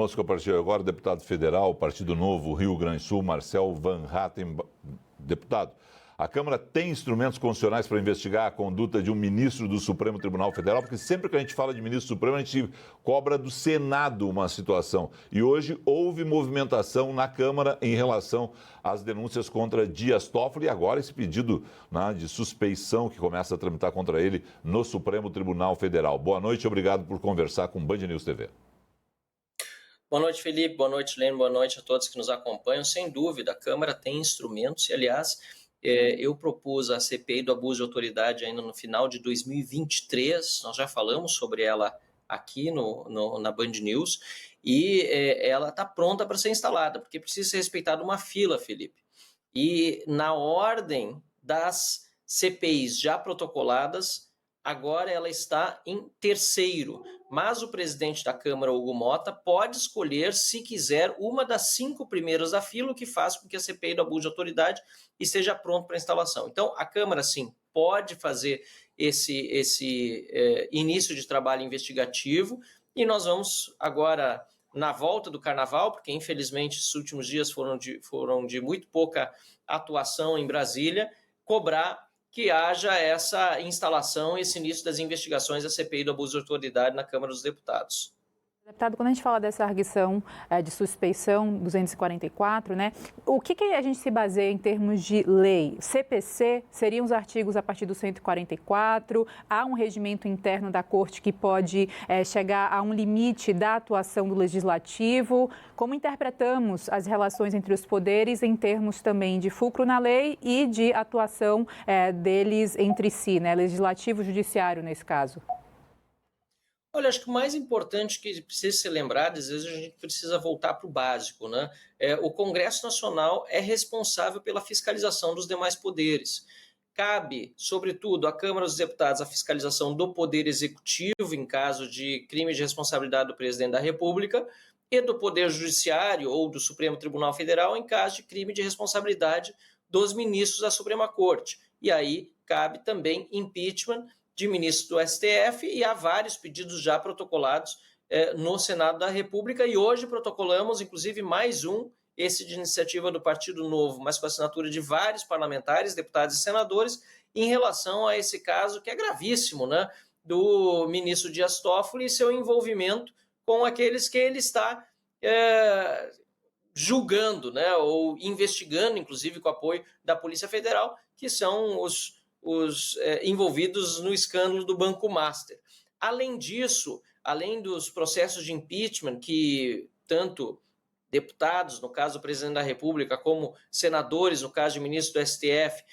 Conosco a partir de agora, deputado federal, Partido Novo, Rio Grande do Sul, Marcel Van Hatten. Deputado, a Câmara tem instrumentos constitucionais para investigar a conduta de um ministro do Supremo Tribunal Federal? Porque sempre que a gente fala de ministro Supremo, a gente cobra do Senado uma situação. E hoje houve movimentação na Câmara em relação às denúncias contra Dias Toffoli e agora esse pedido, né, de suspeição que começa a tramitar contra ele no Supremo Tribunal Federal. Boa noite, obrigado por conversar com o Band News TV. Boa noite, Felipe. Boa noite, Lênin. Boa noite a todos que nos acompanham. Sem dúvida, a Câmara tem instrumentos e, aliás, eu propus a CPI do abuso de autoridade ainda no final de 2023, nós já falamos sobre ela aqui na Band News, e ela está pronta para ser instalada, porque precisa ser respeitada uma fila, Felipe. E na ordem das CPIs já protocoladas, agora ela está em terceiro, mas o presidente da Câmara, Hugo Motta, pode escolher, se quiser, uma das 5 primeiras da fila, o que faz com que a CPI do abuso de autoridade esteja pronta para instalação. Então, a Câmara, sim, pode fazer esse início de trabalho investigativo e nós vamos agora, na volta do Carnaval, porque infelizmente esses últimos dias foram de muito pouca atuação em Brasília, cobrar que haja essa instalação, esse início das investigações da CPI do abuso de autoridade na Câmara dos Deputados. Deputado, quando a gente fala dessa arguição de suspeição 244, né, o que a gente se baseia em termos de lei? CPC seriam os artigos a partir do 144, há um regimento interno da Corte que pode chegar a um limite da atuação do Legislativo. Como interpretamos as relações entre os poderes em termos também de fulcro na lei e de atuação deles entre si, né, Legislativo e Judiciário nesse caso? Olha, acho que o mais importante que precisa ser lembrado, às vezes a gente precisa voltar para o básico, né? O Congresso Nacional é responsável pela fiscalização dos demais poderes. Cabe, sobretudo, à Câmara dos Deputados a fiscalização do Poder Executivo em caso de crime de responsabilidade do Presidente da República e do Poder Judiciário ou do Supremo Tribunal Federal em caso de crime de responsabilidade dos ministros da Suprema Corte. E aí cabe também impeachment de ministros do STF e há vários pedidos já protocolados no Senado da República e hoje protocolamos, inclusive, mais um, esse de iniciativa do Partido Novo, mas com a assinatura de vários parlamentares, deputados e senadores, em relação a esse caso que é gravíssimo, né, do ministro Dias Toffoli e seu envolvimento com aqueles que ele está julgando, né, ou investigando, inclusive com apoio da Polícia Federal, que são os envolvidos no escândalo do Banco Master. Além disso, além dos processos de impeachment que tanto deputados, no caso do presidente da República, como senadores, no caso de ministro do STF,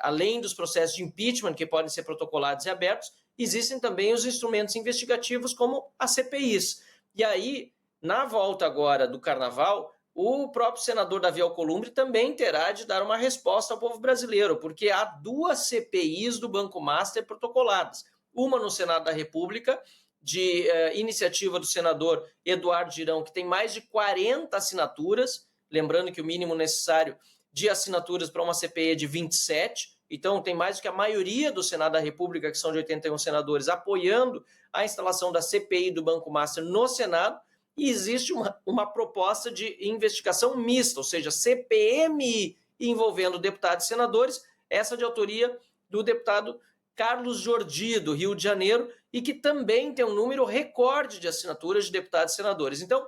além dos processos de impeachment que podem ser protocolados e abertos, existem também os instrumentos investigativos como as CPIs. E aí, na volta agora do Carnaval, o próprio senador Davi Alcolumbre também terá de dar uma resposta ao povo brasileiro, porque há 2 CPIs do Banco Master protocoladas. Uma no Senado da República, de iniciativa do senador Eduardo Girão, que tem mais de 40 assinaturas, lembrando que o mínimo necessário de assinaturas para uma CPI é de 27, então tem mais do que a maioria do Senado da República, que são de 81 senadores, apoiando a instalação da CPI do Banco Master no Senado. E existe uma proposta de investigação mista, ou seja, CPMI envolvendo deputados e senadores, essa de autoria do deputado Carlos Jordi, do Rio de Janeiro, e que também tem um número recorde de assinaturas de deputados e senadores. Então,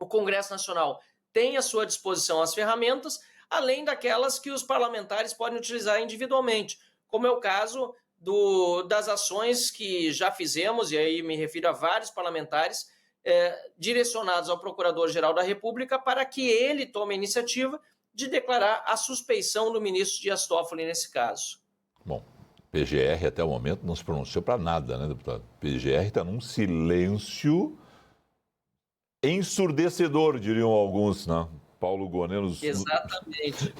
o Congresso Nacional tem à sua disposição as ferramentas, além daquelas que os parlamentares podem utilizar individualmente, como é o caso das ações que já fizemos, e aí me refiro a vários parlamentares, direcionados ao Procurador-Geral da República para que ele tome a iniciativa de declarar a suspeição do ministro Dias Toffoli nesse caso. Bom, PGR até o momento não se pronunciou para nada, né, deputado? PGR está num silêncio ensurdecedor, diriam alguns, né? Paulo Gonelos... Exatamente.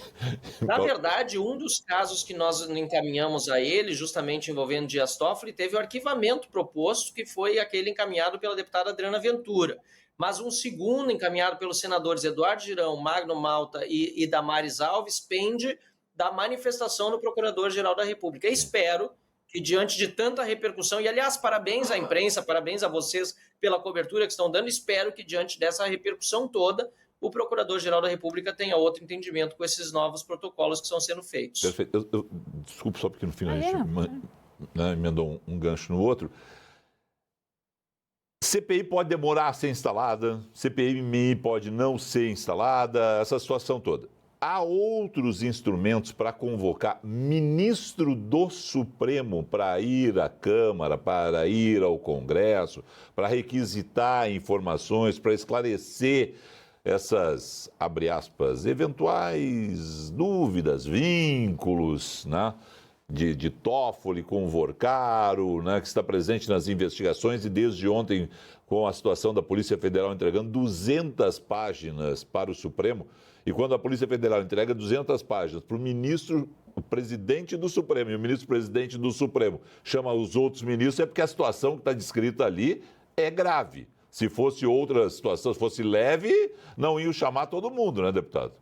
Na verdade, um dos casos que nós encaminhamos a ele, justamente envolvendo Dias Toffoli, teve o arquivamento proposto, que foi aquele encaminhado pela deputada Adriana Ventura. Mas um segundo, encaminhado pelos senadores Eduardo Girão, Magno Malta e Damares Alves, pende da manifestação do Procurador-Geral da República. Espero que, diante de tanta repercussão, e aliás, parabéns à imprensa, parabéns a vocês pela cobertura que estão dando. Espero que, diante dessa repercussão toda, o Procurador-Geral da República tenha outro entendimento com esses novos protocolos que estão sendo feitos. Perfeito. Desculpe só porque no final a gente emendou um gancho no outro. CPI pode demorar a ser instalada, CPMI pode não ser instalada, essa situação toda. Há outros instrumentos para convocar ministro do Supremo para ir à Câmara, para ir ao Congresso, para requisitar informações, para esclarecer essas, abre aspas, eventuais dúvidas, vínculos, né? De Toffoli com Vorcaro, né, que está presente nas investigações e desde ontem com a situação da Polícia Federal entregando 200 páginas para o Supremo. E quando a Polícia Federal entrega 200 páginas para o presidente do Supremo e o ministro-presidente do Supremo chama os outros ministros, é porque a situação que está descrita ali é grave. Se fosse outra situação, se fosse leve, não iam chamar todo mundo, né, deputado?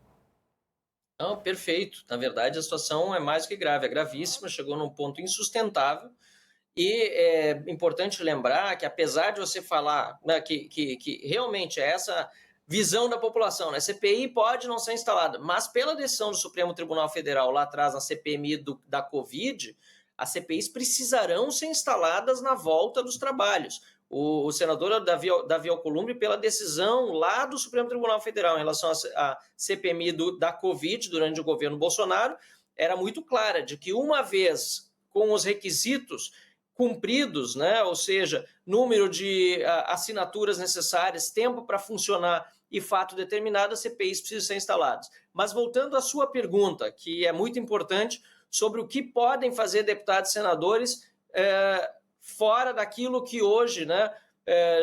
Não, perfeito. Na verdade, a situação é mais que grave, é gravíssima, chegou num ponto insustentável. E é importante lembrar que, apesar de você falar, né, que realmente é essa visão da população, né, CPI pode não ser instalada, mas pela decisão do Supremo Tribunal Federal lá atrás, na CPMI da Covid, as CPIs precisarão ser instaladas na volta dos trabalhos. O senador Davi Alcolumbre, pela decisão lá do Supremo Tribunal Federal em relação à CPMI da Covid durante o governo Bolsonaro, era muito clara de que uma vez com os requisitos cumpridos, né, ou seja, número de assinaturas necessárias, tempo para funcionar e fato determinado, as CPIs precisam ser instaladas. Mas voltando à sua pergunta, que é muito importante, sobre o que podem fazer deputados e senadores fora daquilo que hoje, né,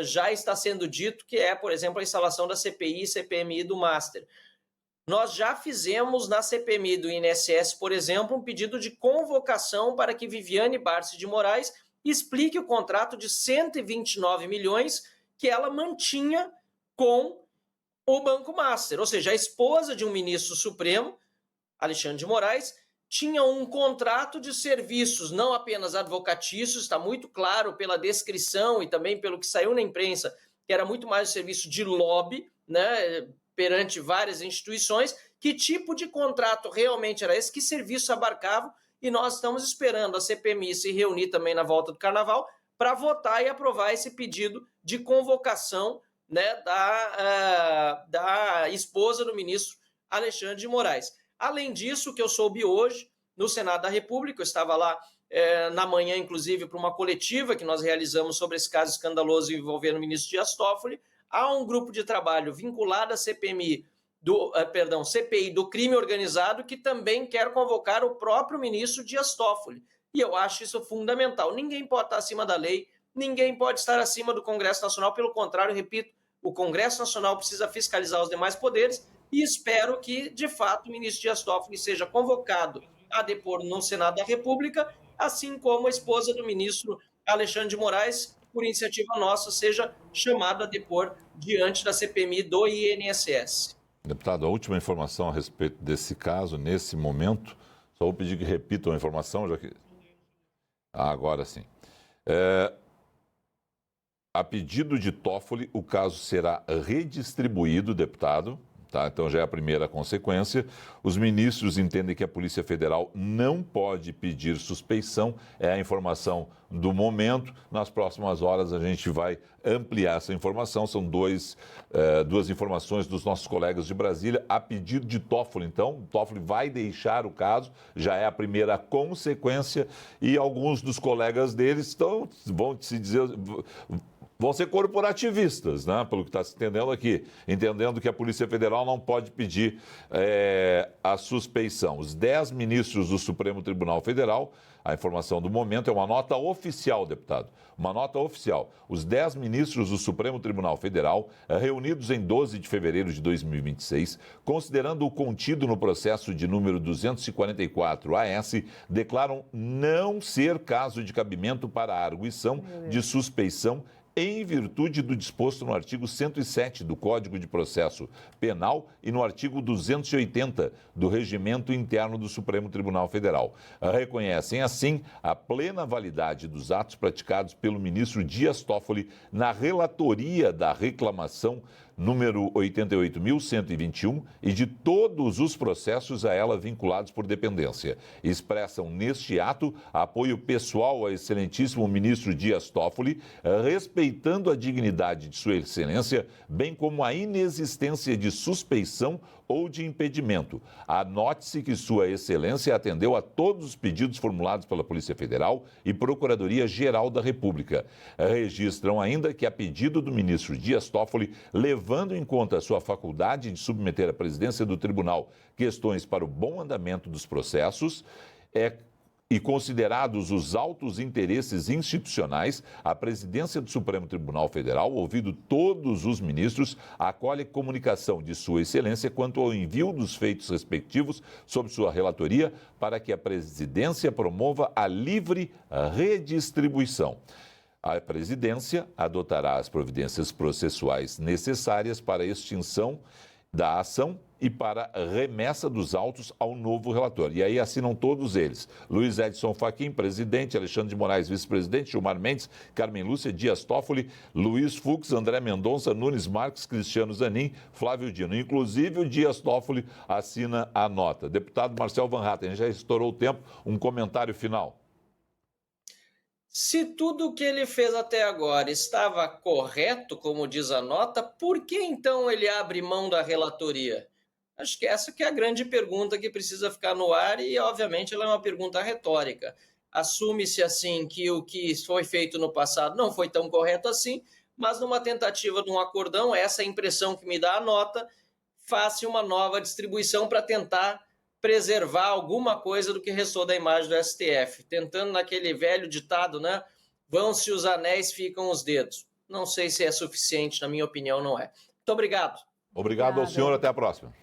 já está sendo dito, que é, por exemplo, a instalação da CPI e CPMI do Master. Nós já fizemos na CPMI do INSS, por exemplo, um pedido de convocação para que Viviane Barsi de Moraes explique o contrato de 129 milhões que ela mantinha com o Banco Master. Ou seja, a esposa de um ministro supremo, Alexandre de Moraes, tinha um contrato de serviços, não apenas advocatícios, está muito claro pela descrição e também pelo que saiu na imprensa, que era muito mais um serviço de lobby, né, perante várias instituições. Que tipo de contrato realmente era esse? Que serviço abarcavam? E nós estamos esperando a CPMI se reunir também na volta do Carnaval para votar e aprovar esse pedido de convocação, né, da esposa do ministro Alexandre de Moraes. Além disso, o que eu soube hoje no Senado da República, eu estava lá na manhã, inclusive, para uma coletiva que nós realizamos sobre esse caso escandaloso envolvendo o ministro Dias Toffoli. Há um grupo de trabalho vinculado à CPI do crime organizado que também quer convocar o próprio ministro Dias Toffoli. E eu acho isso fundamental. Ninguém pode estar acima da lei, ninguém pode estar acima do Congresso Nacional. Pelo contrário, repito, o Congresso Nacional precisa fiscalizar os demais poderes e espero que, de fato, o ministro Dias Toffoli seja convocado a depor no Senado da República, assim como a esposa do ministro Alexandre de Moraes, por iniciativa nossa, seja chamado a depor diante da CPMI do INSS. Deputado, a última informação a respeito desse caso, nesse momento, só vou pedir que repitam a informação, já que... agora sim. A pedido de Toffoli, o caso será redistribuído, deputado. Tá? Então já é a primeira consequência. Os ministros entendem que a Polícia Federal não pode pedir suspeição, é a informação do momento. Nas próximas horas a gente vai ampliar essa informação. São duas informações dos nossos colegas de Brasília. A pedido de Toffoli, então, Toffoli vai deixar o caso, já é a primeira consequência, e alguns dos colegas deles vão se dizer... vão ser corporativistas, né? Pelo que está se entendendo aqui, entendendo que a Polícia Federal não pode pedir a suspeição. Os 10 ministros do Supremo Tribunal Federal, a informação do momento é uma nota oficial, deputado, uma nota oficial. Os 10 ministros do Supremo Tribunal Federal, reunidos em 12 de fevereiro de 2026, considerando o contido no processo de número 244 AS, declaram não ser caso de cabimento para a arguição de suspeição em virtude do disposto no artigo 107 do Código de Processo Penal e no artigo 280 do Regimento Interno do Supremo Tribunal Federal. Reconhecem, assim, a plena validade dos atos praticados pelo ministro Dias Toffoli na relatoria da reclamação número 88.121 e de todos os processos a ela vinculados por dependência. Expressam neste ato apoio pessoal ao excelentíssimo ministro Dias Toffoli, respeitando a dignidade de sua excelência, bem como a inexistência de suspeição ou de impedimento. Anote-se que Sua Excelência atendeu a todos os pedidos formulados pela Polícia Federal e Procuradoria-Geral da República. Registram ainda que, a pedido do ministro Dias Toffoli, levando em conta a sua faculdade de submeter à presidência do tribunal questões para o bom andamento dos processos, e considerados os altos interesses institucionais, a presidência do Supremo Tribunal Federal, ouvido todos os ministros, acolhe comunicação de Sua Excelência quanto ao envio dos feitos respectivos sob sua relatoria para que a presidência promova a livre redistribuição. A presidência adotará as providências processuais necessárias para a extinção da ação e para a remessa dos autos ao novo relator. E aí assinam todos eles: Luiz Edson Fachin, presidente; Alexandre de Moraes, vice-presidente; Gilmar Mendes, Carmen Lúcia, Dias Toffoli, Luiz Fux, André Mendonça, Nunes Marques, Cristiano Zanin, Flávio Dino. Inclusive o Dias Toffoli assina a nota. Deputado Marcel Van Hatten, já estourou o tempo, um comentário final. Se tudo o que ele fez até agora estava correto, como diz a nota, por que então ele abre mão da relatoria? Acho que essa que é a grande pergunta que precisa ficar no ar e, obviamente, ela é uma pergunta retórica. Assume-se, assim, que o que foi feito no passado não foi tão correto assim, mas numa tentativa de um acordão, essa é a impressão que me dá a nota, faz-se uma nova distribuição para tentar preservar alguma coisa do que restou da imagem do STF, tentando naquele velho ditado, né? Vão-se os anéis, ficam os dedos. Não sei se é suficiente, na minha opinião, não é. Muito obrigado. Obrigado ao senhor, até a próxima.